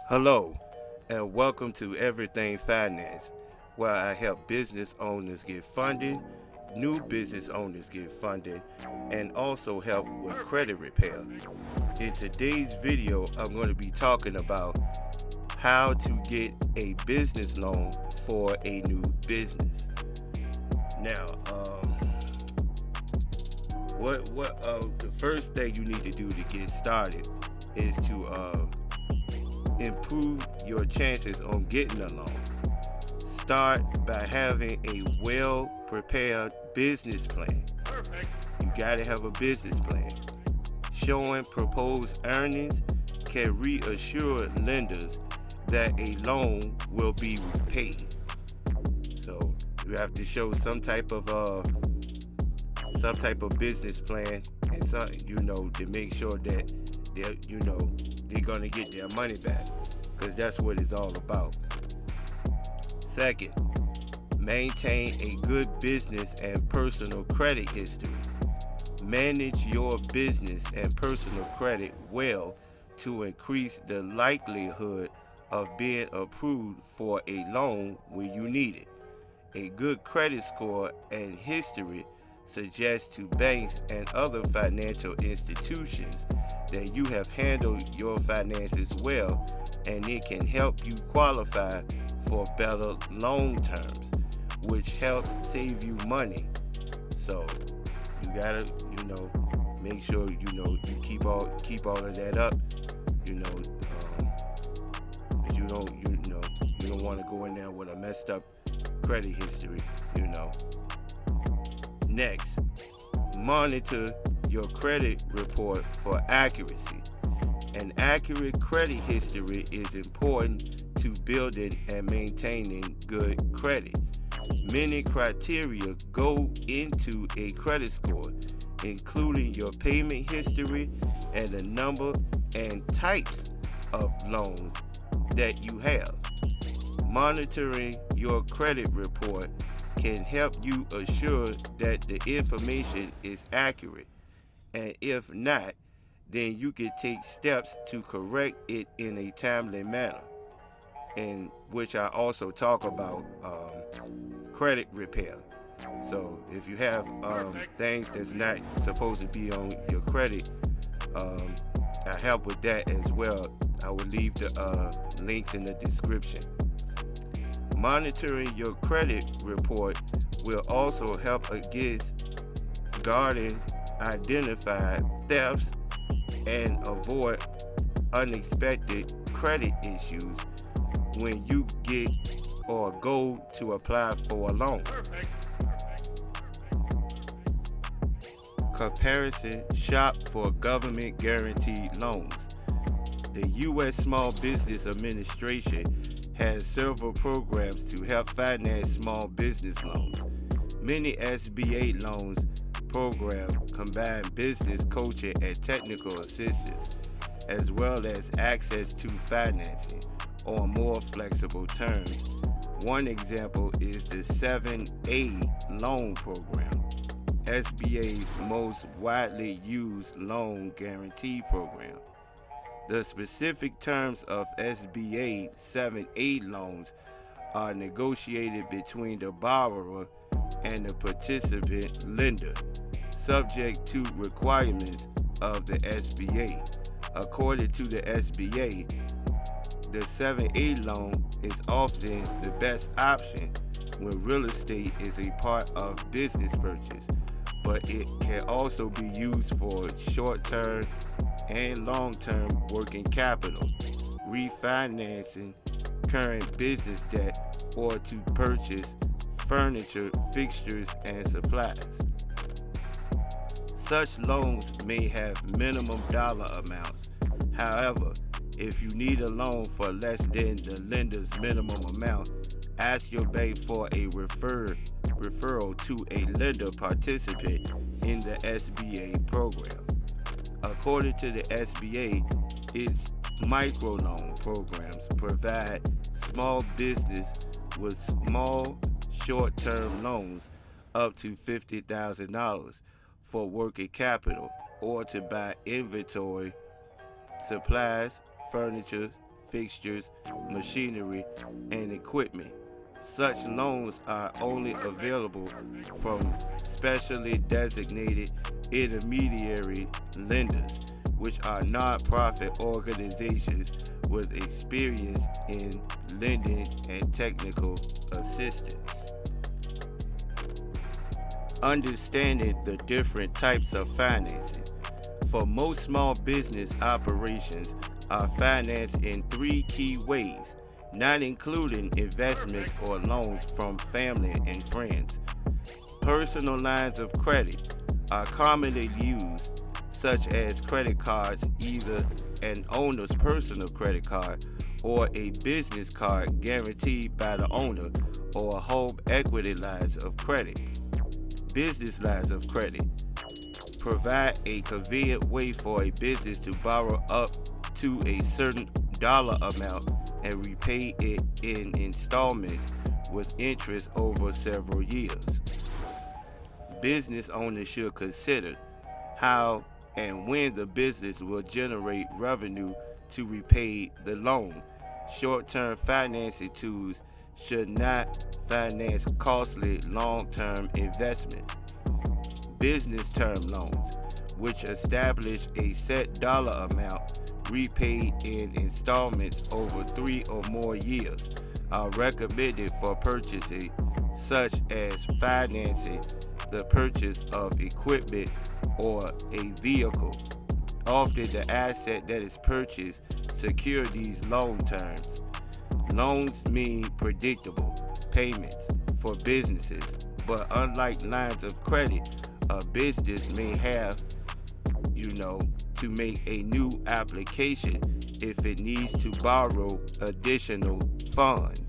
Hello, and welcome to Everything Finance, where I help business owners get funding, new business owners get funding, and also help with credit repair. In today's video, I'm going to be talking about how to get a business loan for a new business. Now, the first thing you need to do to get started is to improve your chances on getting a loan. Start by having a well prepared business plan. You gotta have a business plan. Showing proposed earnings can reassure lenders that a loan will be repaid. So you have to show some type of business plan and to make sure that they're gonna get their money back, because that's what it's all about. Second, maintain a good business and personal credit history. Manage your business and personal credit well to increase the likelihood of being approved for a loan when you need it. A good credit score and history suggests to banks and other financial institutions that you have handled your finances well, and it can help you qualify for better loan terms, which helps save you money. So you gotta, make sure you keep all of that up. You don't want to go in there with a messed up credit history. Next, monitor your credit report for accuracy. An accurate credit history is important to building and maintaining good credit. Many criteria go into a credit score, including your payment history and the number and types of loans that you have. Monitoring your credit report can help you assure that the information is accurate, and if not, then you can take steps to correct it in a timely manner, in which I also talk about credit repair. So if you have things that's not supposed to be on your credit, I help with that as well. I will leave the links in the description. Monitoring your credit report will also help against guarding identified thefts and avoid unexpected credit issues when you get or go to apply for a loan. Comparison shop for government guaranteed loans. The U.S. Small Business Administration has several programs to help finance small business loans. Many SBA loans programs combine business coaching and technical assistance, as well as access to financing on more flexible terms. One example is the 7A loan program, SBA's most widely used loan guarantee program. The specific terms of SBA 7A loans are negotiated between the borrower and the participant lender, subject to requirements of the SBA. According to the SBA, the 7A loan is often the best option when real estate is a part of business purchase, but it can also be used for short-term and long-term working capital, refinancing current business debt, or to purchase furniture, fixtures, and supplies. Such loans may have minimum dollar amounts. However, if you need a loan for less than the lender's minimum amount, ask your bank for a referral to a lender participant in the SBA program. According to the SBA, its microloan programs provide small business with small short-term loans up to $50,000 for working capital or to buy inventory, supplies, furniture, fixtures, machinery, and equipment. Such loans are only available from specially designated intermediary lenders, which are nonprofit organizations with experience in lending and technical assistance. Understanding the different types of financing. For most small business operations are financed in three key ways, not including investments or loans from family and friends. Personal lines of credit are commonly used, such as credit cards, either an owner's personal credit card or a business card guaranteed by the owner, or home equity lines of credit. Business lines of credit provide a convenient way for a business to borrow up to a certain dollar amount and repay it in installments with interest over several years. Business owners should consider how and when the business will generate revenue to repay the loan. Short-term financing tools should not finance costly long-term investments. Business term loans, which establish a set dollar amount repaid in installments over 3 or more years, are recommended for purchases such as financing the purchase of equipment or a vehicle. Often the asset that is purchased secure these loan terms. Loans mean predictable payments for businesses, but unlike lines of credit, a business may have, to make a new application if it needs to borrow additional funds.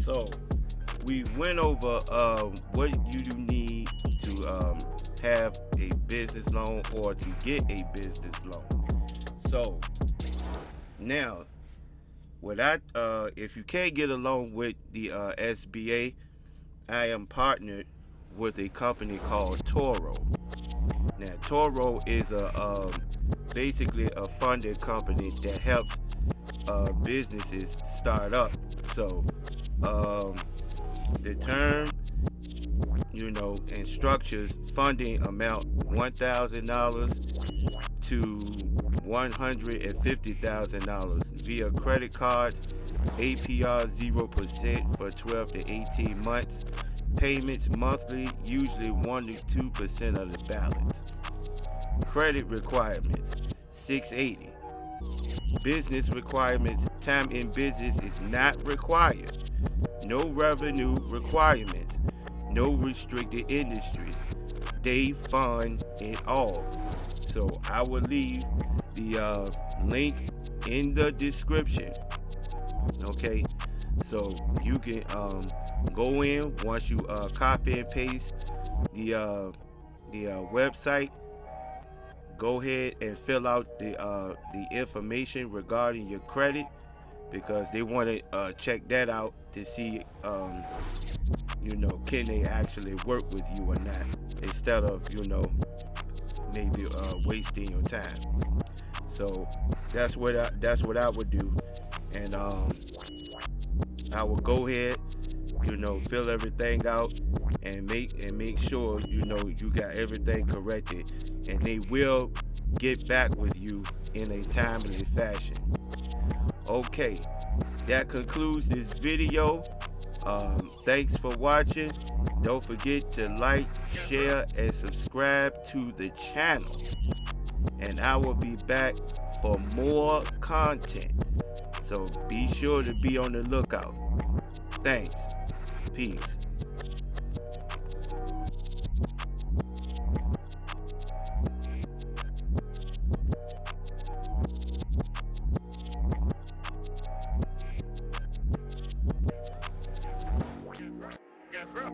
So, we went over what you need to have a business loan or to get a business loan. So, now, if you can't get a loan with the SBA, I am partnered with a company called Toro. Now, Toro is basically a funding company that helps businesses start up. So, the term, and structures funding amount $1,000 to $150,000 via credit cards, APR 0% for 12 to 18 months, payments monthly, usually 1 to 2% of the balance. Credit requirements, 680. Business requirements, time in business is not required. No revenue requirements, no restricted industries. They fund it all. So I will leave the link in the description. Okay, so you can go in once you copy and paste the website. Go ahead and fill out the information regarding your credit, because they want to check that out to see can they actually work with you or not, instead of maybe wasting your time. So that's what I would do, and I will go ahead, fill everything out and make sure you got everything corrected, and they will get back with you in a timely fashion. Okay, that concludes this video. Thanks for watching. Don't forget to like, share, and subscribe to the channel. And I will be back for more content. So be sure to be on the lookout. Thanks. Peace. Yeah, bro.